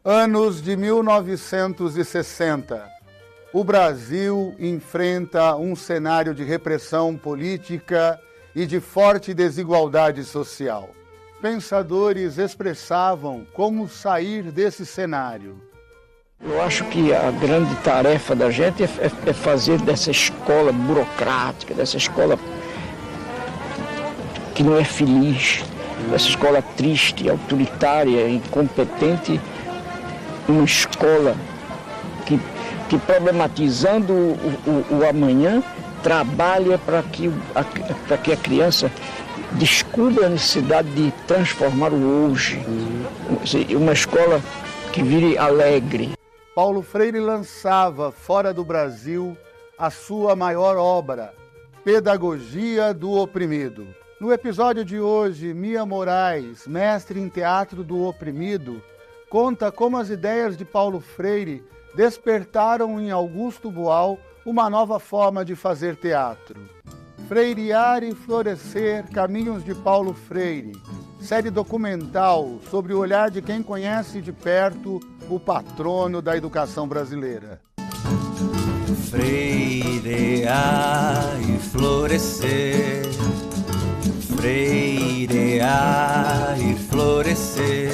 Anos de 1960. O Brasil enfrenta um cenário de repressão política e de forte desigualdade social. Pensadores expressavam como sair desse cenário. Eu acho que a grande tarefa da gente é fazer dessa escola burocrática, dessa escola que não é feliz, dessa escola triste, autoritária, incompetente, uma escola que problematizando o amanhã, trabalha para que a criança descubra a necessidade de transformar o hoje. Uma escola que vire alegre. Paulo Freire lançava fora do Brasil a sua maior obra, Pedagogia do Oprimido. No episódio de hoje, Mia Moraes, mestre em teatro do oprimido, conta como as ideias de Paulo Freire despertaram em Augusto Boal uma nova forma de fazer teatro. Freirear e Florescer, Caminhos de Paulo Freire, série documental sobre o olhar de quem conhece de perto o patrono da educação brasileira. Freirear e florescer, freirear e florescer,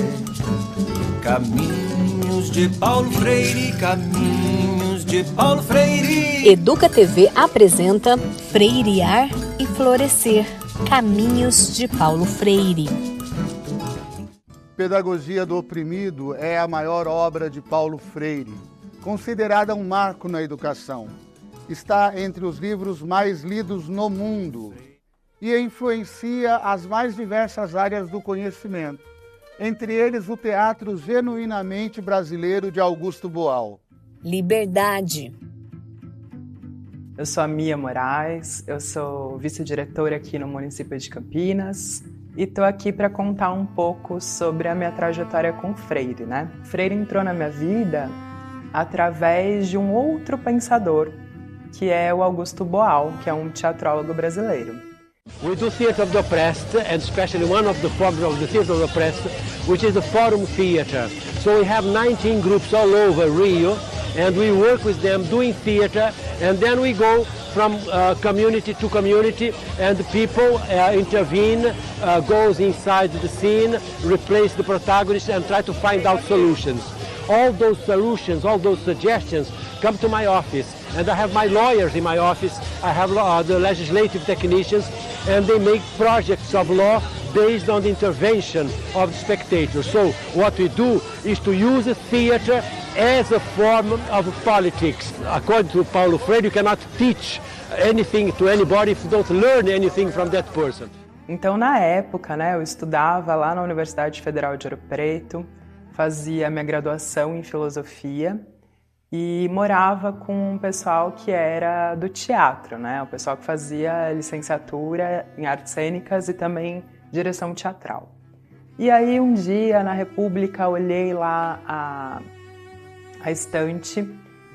caminhos de Paulo Freire, caminhos de Paulo Freire. Educa TV apresenta Freirear e Florescer, Caminhos de Paulo Freire. Pedagogia do Oprimido é a maior obra de Paulo Freire, considerada um marco na educação. Está entre os livros mais lidos no mundo e influencia as mais diversas áreas do conhecimento, entre eles o teatro genuinamente brasileiro de Augusto Boal. Liberdade. Eu sou a Mia Moraes, eu sou vice-diretora aqui no município de Campinas e estou aqui para contar um pouco sobre a minha trajetória com Freire, né? Freire entrou na minha vida através de um outro pensador, que é o Augusto Boal, que é um teatrólogo brasileiro. We do theatre of the oppressed, and especially one of the forms of the theatre of the oppressed, which is the Forum Theatre. So we have 19 groups all over Rio, and we work with them doing theatre, and then we go from community to community, and the people intervene, goes inside the scene, replace the protagonist, and try to find out solutions. All those solutions, all those suggestions come to my office, and I have my lawyers in my office, I have the legislative technicians, and they make projects of law based on the intervention of the spectators. So what we do is to use the theatre as a form of politics. According to Paulo Freire, you cannot teach anything to anybody if you don't learn anything from that person. Então, na época, né, eu estudava lá na Universidade Federal de Ouro Preto, fazia minha graduação em filosofia e morava com um pessoal que era do teatro, né? O pessoal que fazia licenciatura em artes cênicas e também direção teatral. E aí um dia na República olhei lá a estante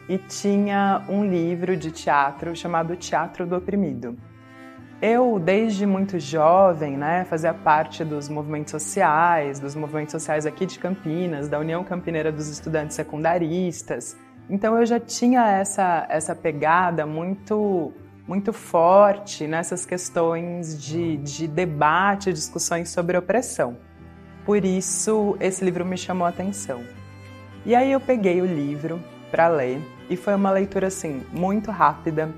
e tinha um livro de teatro chamado Teatro do Oprimido. Eu, desde muito jovem, né, fazia parte dos movimentos sociais aqui de Campinas, da União Campineira dos Estudantes Secundaristas. Então eu já tinha essa pegada muito forte nessas questões de debate, discussões sobre opressão. Por isso, esse livro me chamou a atenção. E aí eu peguei o livro para ler e foi uma leitura assim, muito rápida,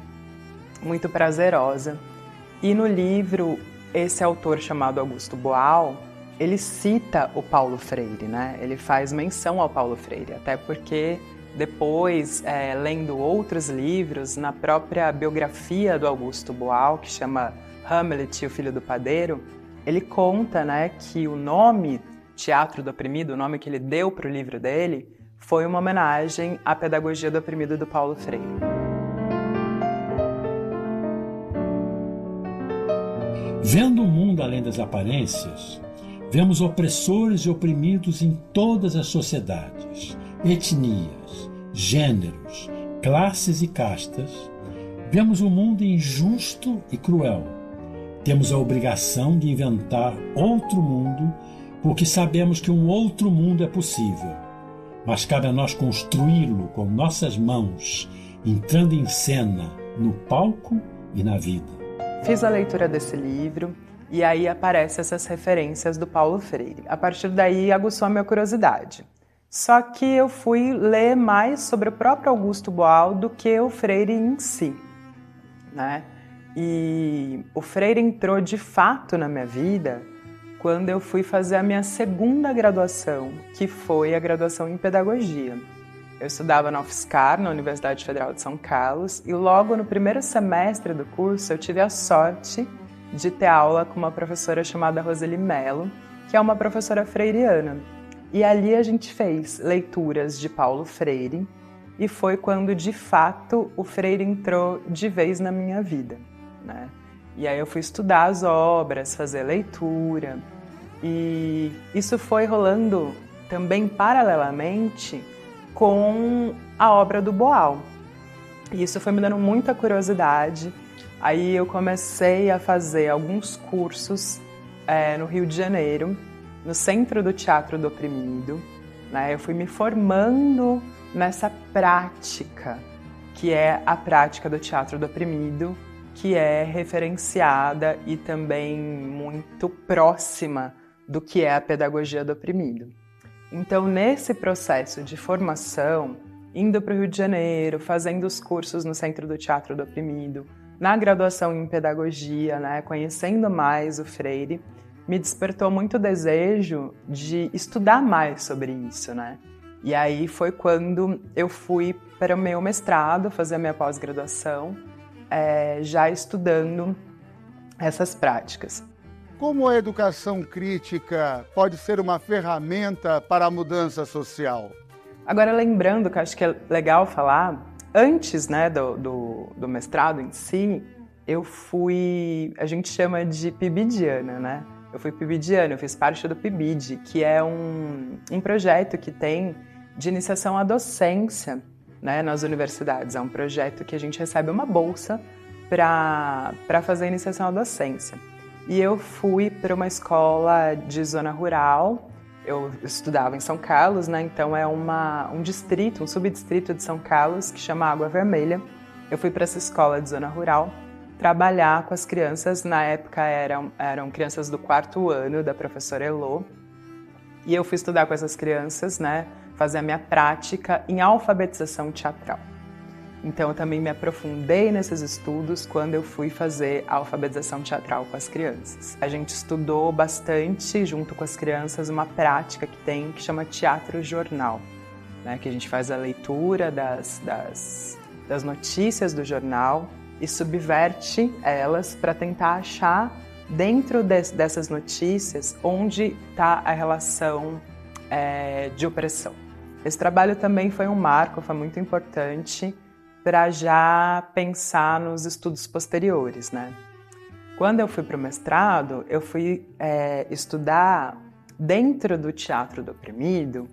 muito prazerosa. E no livro, esse autor chamado Augusto Boal, ele cita o Paulo Freire, né? Ele faz menção ao Paulo Freire, até porque depois, lendo outros livros, na própria biografia do Augusto Boal, que chama Hamlet, o Filho do Padeiro, ele conta, né, que o nome Teatro do Oprimido, o nome que ele deu para o livro dele, foi uma homenagem à Pedagogia do Oprimido do Paulo Freire. Vendo o mundo além das aparências, vemos opressores e oprimidos em todas as sociedades, etnias, gêneros, classes e castas. Vemos o mundo injusto e cruel. Temos a obrigação de inventar outro mundo, porque sabemos que um outro mundo é possível. mas cabe a nós construí-lo com nossas mãos, entrando em cena, no palco e na vida. Fiz a leitura desse livro e aí aparecem essas referências do Paulo Freire. A partir daí aguçou a minha curiosidade. Só que eu fui ler mais sobre o próprio Augusto Boal do que o Freire em si, né? E o Freire entrou de fato na minha vida quando eu fui fazer a minha segunda graduação, que foi a graduação em pedagogia. Eu estudava na UFSCar, na Universidade Federal de São Carlos, e logo no primeiro semestre do curso eu tive a sorte de ter aula com uma professora chamada Roseli Mello, que é uma professora freiriana. E ali a gente fez leituras de Paulo Freire, e foi quando, de fato, o Freire entrou de vez na minha vida, né? E aí eu fui estudar as obras, fazer leitura, e isso foi rolando também paralelamente com a obra do Boal. E isso foi me dando muita curiosidade. Aí eu comecei a fazer alguns cursos no Rio de Janeiro, no Centro do Teatro do Oprimido, né? Eu fui me formando nessa prática, que é a prática do Teatro do Oprimido, que é referenciada e também muito próxima do que é a pedagogia do oprimido. Então, nesse processo de formação, indo para o Rio de Janeiro, fazendo os cursos no Centro do Teatro do Oprimido, na graduação em pedagogia, né, conhecendo mais o Freire, me despertou muito o desejo de estudar mais sobre isso, né? E aí foi quando eu fui para o meu mestrado, fazer a minha pós-graduação, já estudando essas práticas. Como a educação crítica pode ser uma ferramenta para a mudança social? Agora, lembrando que eu acho que é legal falar, antes, né, do mestrado em si, eu fui, a gente chama de PIBidiana, né? Eu fui PIBidiana, eu fiz parte do PIBID, que é um projeto que tem de iniciação à docência, né, nas universidades. É um projeto que a gente recebe uma bolsa para fazer a iniciação à docência. E eu fui para uma escola de zona rural. Eu estudava em São Carlos, né? Então é um distrito, um subdistrito de São Carlos que chama Água Vermelha. Eu fui para essa escola de zona rural trabalhar com as crianças. Na época eram crianças do 4º ano da professora Elô. E eu fui estudar com essas crianças, né? Fazer a minha prática em alfabetização teatral. Então eu também me aprofundei nesses estudos quando eu fui fazer a alfabetização teatral com as crianças. A gente estudou bastante, junto com as crianças, uma prática que chama teatro jornal, né? Que a gente faz a leitura das notícias do jornal e subverte elas para tentar achar dentro dessas notícias onde está a relação de opressão. Esse trabalho também foi um marco, foi muito importante para já pensar nos estudos posteriores, né? Quando eu fui para o mestrado, eu fui estudar dentro do Teatro do Oprimido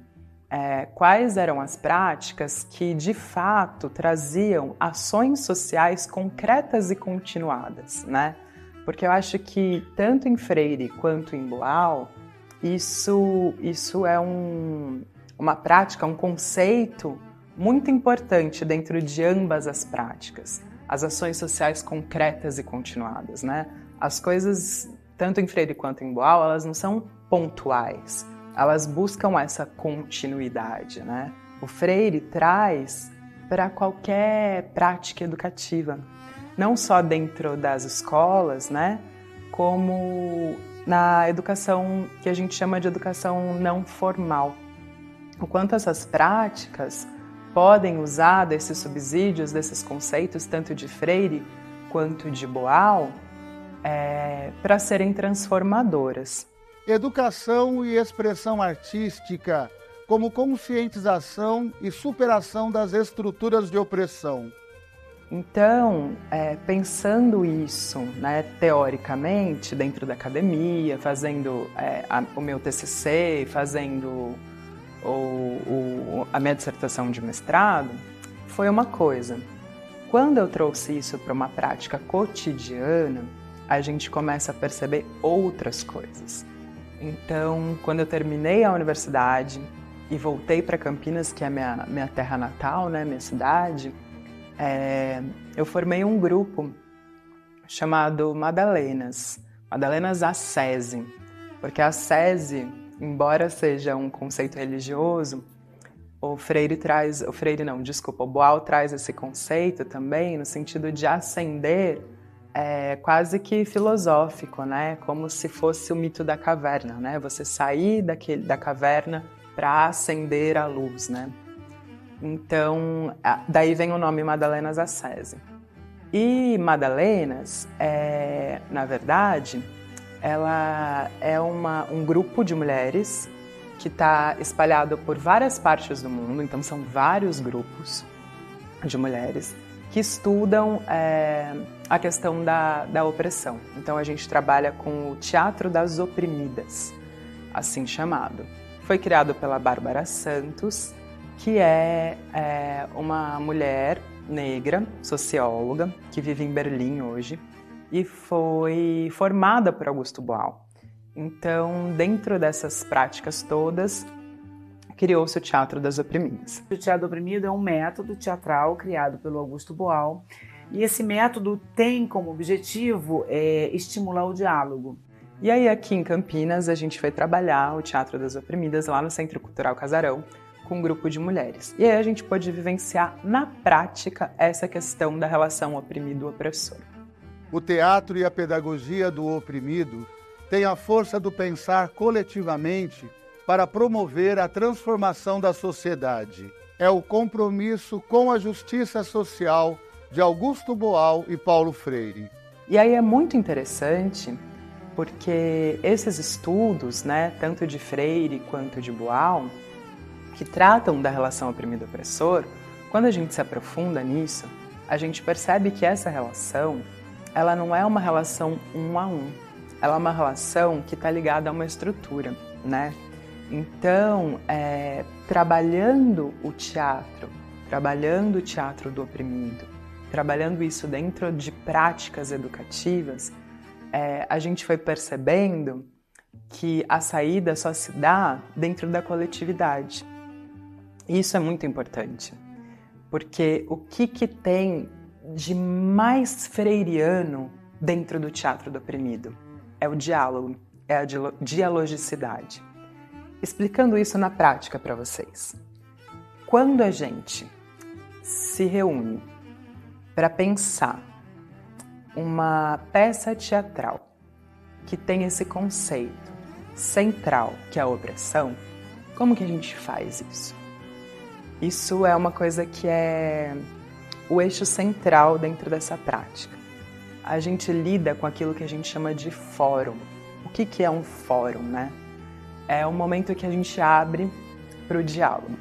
quais eram as práticas que, de fato, traziam ações sociais concretas e continuadas, né? Porque eu acho que, tanto em Freire quanto em Boal, isso é uma prática, um conceito muito importante dentro de ambas as práticas. As ações sociais concretas e continuadas, né? As coisas, tanto em Freire quanto em Boal, elas não são pontuais. Elas buscam essa continuidade, né? O Freire traz para qualquer prática educativa, não só dentro das escolas, né? Como na educação que a gente chama de educação não formal. O quanto essas práticas podem usar desses subsídios, desses conceitos, tanto de Freire quanto de Boal, para serem transformadoras. Educação e expressão artística como conscientização e superação das estruturas de opressão. Então, pensando isso, né, teoricamente, dentro da academia, fazendo o meu TCC, fazendo a minha dissertação de mestrado, foi uma coisa. Quando eu trouxe isso para uma prática cotidiana, a gente começa a perceber outras coisas. Então, quando eu terminei a universidade, e voltei para Campinas, que é minha terra natal, né, minha cidade, eu formei um grupo chamado Madalenas Assese, porque a Assese, embora seja um conceito religioso, o Boal traz esse conceito também no sentido de ascender, quase que filosófico, né? Como se fosse o mito da caverna, né? Você sair da caverna para ascender à luz, né? Então, daí vem o nome Madalenas Assese. E Madalenas, na verdade, ela é um grupo de mulheres que está espalhado por várias partes do mundo, então são vários grupos de mulheres que estudam a questão da opressão. Então a gente trabalha com o Teatro das Oprimidas, assim chamado. Foi criado pela Bárbara Santos, que é uma mulher negra, socióloga, que vive em Berlim hoje, e foi formada por Augusto Boal. Então, dentro dessas práticas todas, criou-se o Teatro das Oprimidas. O Teatro Oprimido é um método teatral criado pelo Augusto Boal, e esse método tem como objetivo estimular o diálogo. E aí, aqui em Campinas, a gente foi trabalhar o Teatro das Oprimidas lá no Centro Cultural Casarão, com um grupo de mulheres. E aí a gente pôde vivenciar na prática essa questão da relação oprimido-opressor. O teatro e a pedagogia do oprimido têm a força do pensar coletivamente para promover a transformação da sociedade. É o compromisso com a justiça social de Augusto Boal e Paulo Freire. E aí é muito interessante porque esses estudos, né, tanto de Freire quanto de Boal, que tratam da relação oprimido-opressor, quando a gente se aprofunda nisso, a gente percebe que essa relação, ela não é uma relação um a um, ela é uma relação que está ligada a uma estrutura, né? Então, trabalhando o teatro do oprimido, trabalhando isso dentro de práticas educativas, a gente foi percebendo que a saída só se dá dentro da coletividade. Isso é muito importante, porque o que tem de mais freiriano dentro do teatro do oprimido? É o diálogo, é a dialogicidade. Explicando isso na prática para vocês. Quando a gente se reúne para pensar uma peça teatral que tem esse conceito central, que é a opressão, como que a gente faz isso? Isso é uma coisa que é o eixo central dentro dessa prática. A gente lida com aquilo que a gente chama de fórum. O que é um fórum, né? É um momento que a gente abre para o diálogo.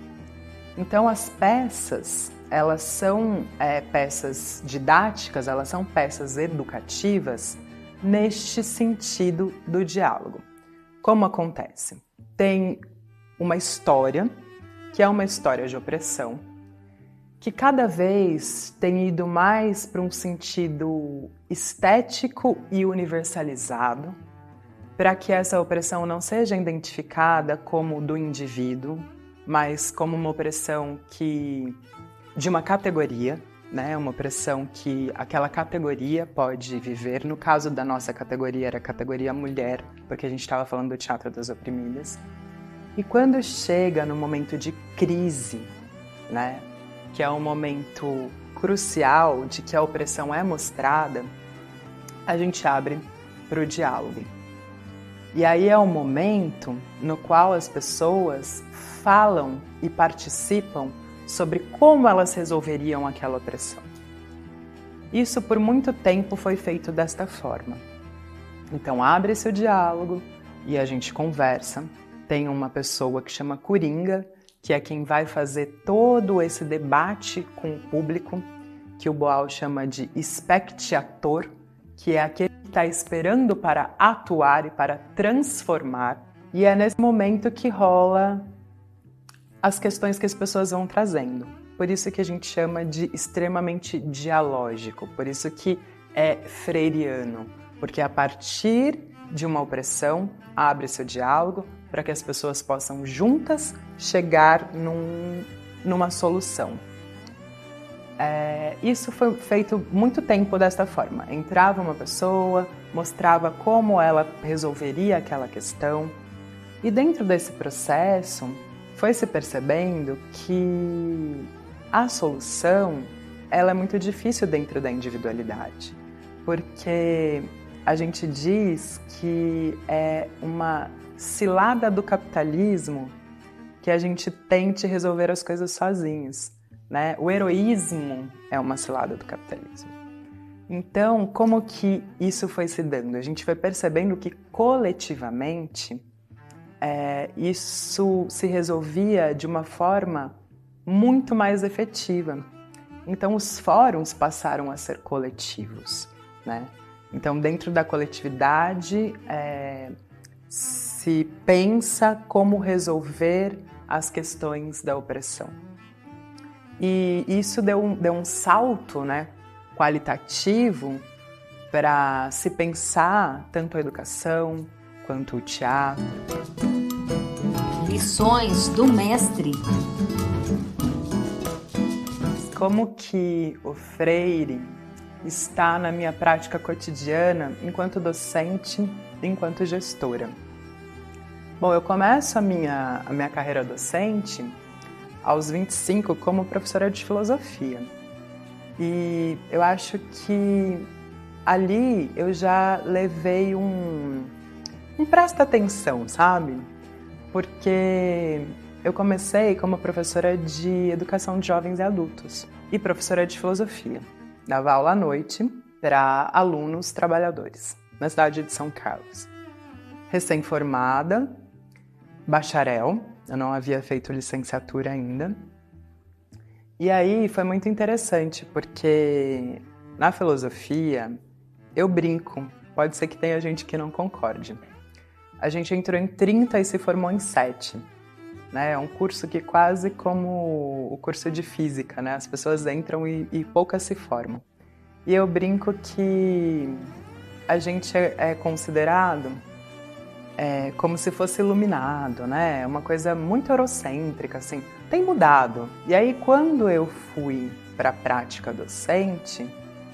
Então, as peças, elas são peças didáticas, elas são peças educativas neste sentido do diálogo. Como acontece? Tem uma história, que é uma história de opressão, que cada vez tem ido mais para um sentido estético e universalizado, para que essa opressão não seja identificada como do indivíduo, mas como uma opressão de uma categoria, né? Uma opressão que aquela categoria pode viver. No caso da nossa categoria, era a categoria mulher, porque a gente estava falando do Teatro das Oprimidas. E quando chega no momento de crise, né? Que é um momento crucial de que a opressão é mostrada, a gente abre para o diálogo. E aí é um momento no qual as pessoas falam e participam sobre como elas resolveriam aquela opressão. Isso por muito tempo foi feito desta forma. Então abre-se o diálogo e a gente conversa. Tem uma pessoa que chama Coringa, que é quem vai fazer todo esse debate com o público, que o Boal chama de espectator, que é aquele que está esperando para atuar e para transformar. E é nesse momento que rola as questões que as pessoas vão trazendo. Por isso que a gente chama de extremamente dialógico, por isso que é freiriano, porque a partir de uma opressão abre-se o diálogo para que as pessoas possam juntas chegar numa solução. Isso foi feito muito tempo desta forma. Entrava uma pessoa, mostrava como ela resolveria aquela questão, e dentro desse processo foi se percebendo que a solução ela é muito difícil dentro da individualidade, porque a gente diz que é uma cilada do capitalismo que a gente tente resolver as coisas sozinhos, né? O heroísmo é uma cilada do capitalismo. Então, como que isso foi se dando? A gente foi percebendo que coletivamente isso se resolvia de uma forma muito mais efetiva. Então, os fóruns passaram a ser coletivos, né? Então, dentro da coletividade, se pensa como resolver as questões da opressão. E isso deu um salto, né, qualitativo para se pensar tanto a educação quanto o teatro. Lições do mestre. Como que o Freire está na minha prática cotidiana enquanto docente, enquanto gestora? Bom, eu começo a minha carreira docente aos 25 como professora de filosofia. E eu acho que ali eu já levei um presta atenção, sabe? Porque eu comecei como professora de educação de jovens e adultos e professora de filosofia. Dava aula à noite para alunos trabalhadores na cidade de São Carlos. Recém-formada, bacharel, eu não havia feito licenciatura ainda. E aí foi muito interessante, porque na filosofia eu brinco, pode ser que tenha gente que não concorde. A gente entrou em 30 e se formou em 7. Né? É um curso que quase como o curso de física, né? As pessoas entram e poucas se formam. E eu brinco que a gente é considerado como se fosse iluminado, né? É uma coisa muito eurocêntrica, assim. Tem mudado. E aí, quando eu fui para a prática docente,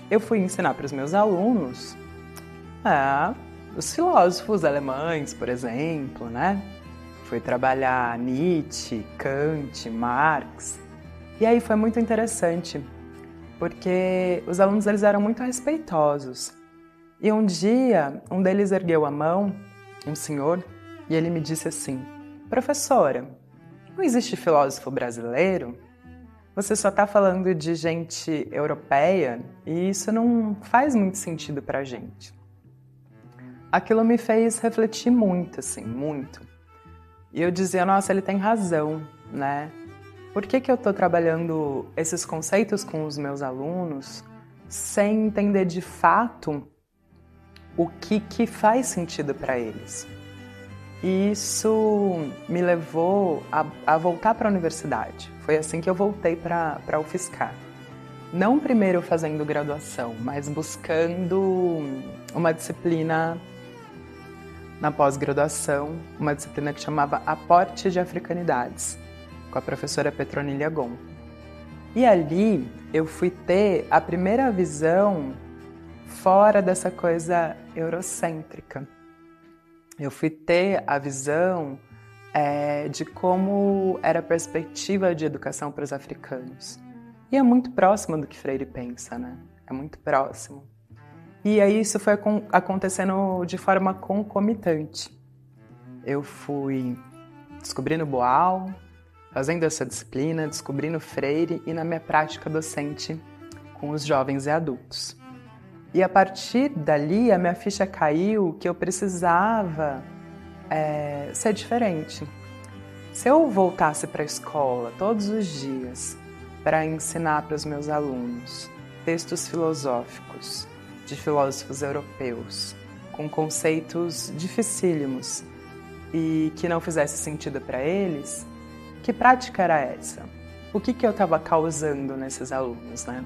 eu fui ensinar para os meus alunos os filósofos alemães, por exemplo, né? Fui trabalhar Nietzsche, Kant, Marx. E aí foi muito interessante, porque os alunos eles eram muito respeitosos. E um dia, um deles ergueu a mão, um senhor, e ele me disse assim: professora, não existe filósofo brasileiro? Você só está falando de gente europeia e isso não faz muito sentido para a gente. Aquilo me fez refletir muito, assim, muito. E eu dizia, nossa, ele tem razão, né? Por que eu estou trabalhando esses conceitos com os meus alunos sem entender de fato o que faz sentido para eles? E isso me levou a voltar para a universidade. Foi assim que eu voltei para a UFSCar. Não primeiro fazendo graduação, mas buscando uma disciplina na pós-graduação, uma disciplina que chamava Aporte de Africanidades, com a professora Petronilha Gon. E ali eu fui ter a primeira visão fora dessa coisa eurocêntrica. Eu fui ter a visão de como era a perspectiva de educação para os africanos. E é muito próximo do que Freire pensa, né? É muito próximo. E aí isso foi acontecendo de forma concomitante. Eu fui descobrindo Boal, fazendo essa disciplina, descobrindo Freire e na minha prática docente com os jovens e adultos. E a partir dali a minha ficha caiu que eu precisava ser diferente. Se eu voltasse para a escola todos os dias para ensinar para os meus alunos textos filosóficos de filósofos europeus, com conceitos dificílimos e que não fizesse sentido para eles, que prática era essa? O que eu estava causando nesses alunos, né?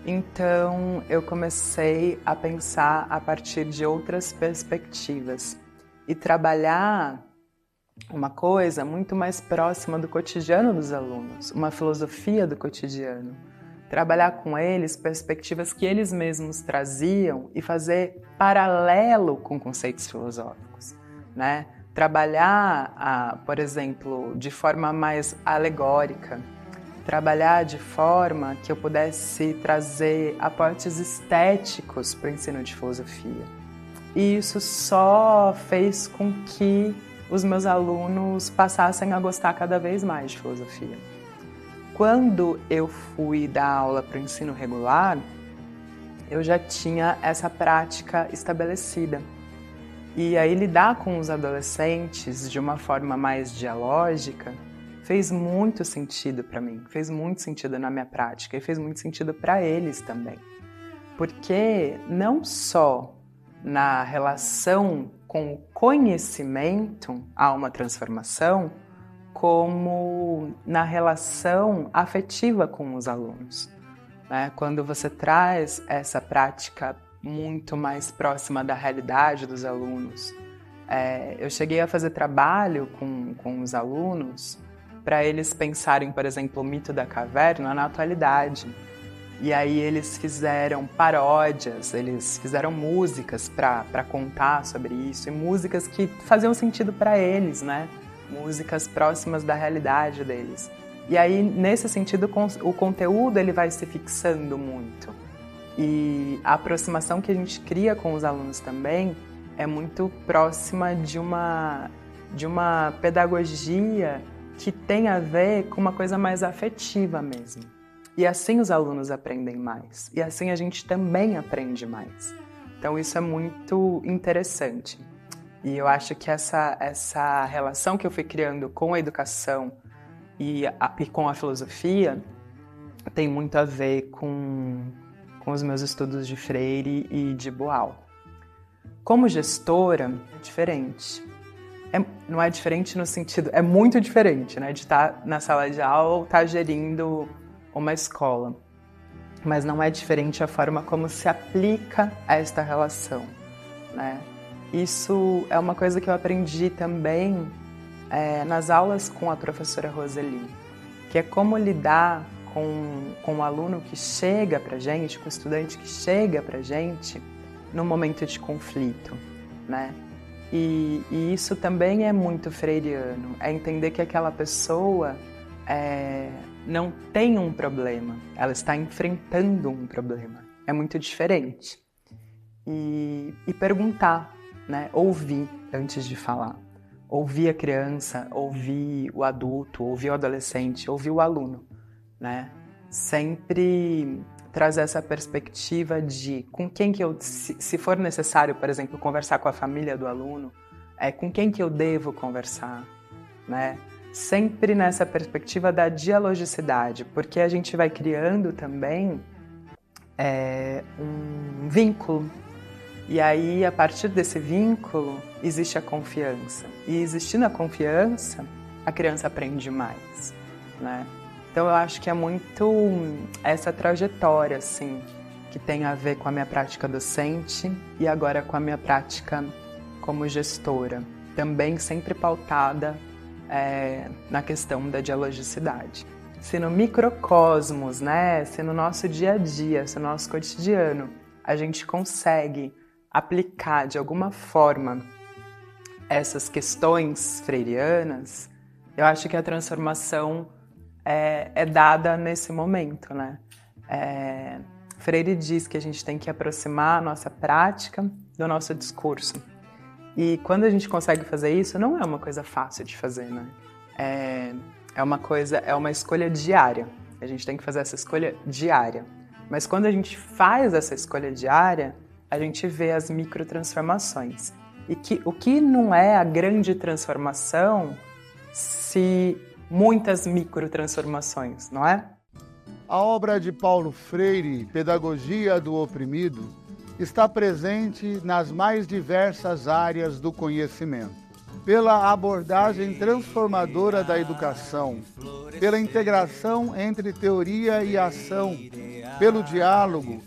Então, eu comecei a pensar a partir de outras perspectivas e trabalhar uma coisa muito mais próxima do cotidiano dos alunos, uma filosofia do cotidiano. Trabalhar com eles perspectivas que eles mesmos traziam e fazer paralelo com conceitos filosóficos, né? Trabalhar, por exemplo, de forma mais alegórica, trabalhar de forma que eu pudesse trazer aportes estéticos para o ensino de filosofia. E isso só fez com que os meus alunos passassem a gostar cada vez mais de filosofia. Quando eu fui dar aula para o ensino regular, eu já tinha essa prática estabelecida. E aí lidar com os adolescentes de uma forma mais dialógica fez muito sentido para mim, fez muito sentido na minha prática e fez muito sentido para eles também. Porque não só na relação com o conhecimento há uma transformação, como na relação afetiva com os alunos, né? Quando você traz essa prática muito mais próxima da realidade dos alunos. Eu cheguei a fazer trabalho com os alunos para eles pensarem, por exemplo, o mito da caverna na atualidade. E aí eles fizeram paródias, eles fizeram músicas para contar sobre isso, e músicas que faziam sentido para eles, né? Músicas próximas da realidade deles. E aí, nesse sentido, o conteúdo ele vai se fixando muito. E a aproximação que a gente cria com os alunos também é muito próxima de uma pedagogia que tem a ver com uma coisa mais afetiva mesmo. E assim os alunos aprendem mais. E assim a gente também aprende mais. Então isso é muito interessante. E eu acho que essa relação que eu fui criando com a educação e com a filosofia tem muito a ver com os meus estudos de Freire e de Boal. Como gestora, é diferente. Não é diferente no sentido... É muito diferente, né? De estar na sala de aula ou estar gerindo uma escola. Mas não é diferente a forma como se aplica a esta relação, né? Isso é uma coisa que eu aprendi também nas aulas com a professora Roseli, que é como lidar com o aluno que chega pra gente, com o estudante que chega pra gente no momento de conflito, né? E isso também é muito freiriano, é entender que aquela pessoa não tem um problema, ela está enfrentando um problema. É muito diferente. E perguntar, né? Ouvir antes de falar. Ouvir a criança, ouvir o adulto, ouvir o adolescente, ouvir o aluno, né? Sempre trazer essa perspectiva de com quem que eu, se for necessário, por exemplo, conversar com a família do aluno, com quem que eu devo conversar, né? Sempre nessa perspectiva da dialogicidade, porque a gente vai criando também um vínculo. E aí, a partir desse vínculo, existe a confiança. E existindo a confiança, a criança aprende mais, né? Então, eu acho que é muito essa trajetória, assim, que tem a ver com a minha prática docente e agora com a minha prática como gestora. Também sempre pautada na questão da dialogicidade. Se no microcosmos, né, se no nosso dia a dia, se no nosso cotidiano, a gente consegue aplicar de alguma forma essas questões freirianas, eu acho que a transformação é dada nesse momento, né? Freire diz que a gente tem que aproximar a nossa prática do nosso discurso. E quando a gente consegue fazer isso, não é uma coisa fácil de fazer, né? É uma escolha diária. A gente tem que fazer essa escolha diária. Mas quando a gente faz essa escolha diária, a gente vê as microtransformações. E o que não é a grande transformação se muitas microtransformações, não é? A obra de Paulo Freire, Pedagogia do Oprimido, está presente nas mais diversas áreas do conhecimento. Pela abordagem transformadora da educação, pela integração entre teoria e ação, pelo diálogo,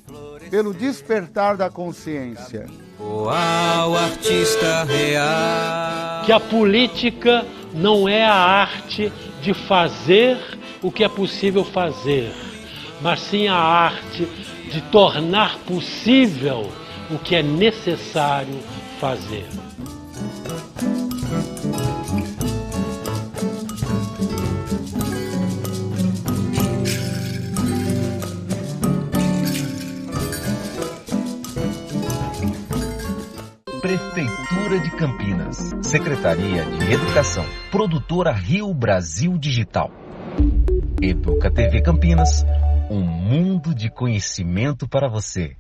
pelo despertar da consciência. O artista real. que a política não é a arte de fazer o que é possível fazer, mas sim a arte de tornar possível o que é necessário fazer. Prefeitura de Campinas, Secretaria de Educação, Produtora Rio Brasil Digital. Educa TV Campinas, um mundo de conhecimento para você.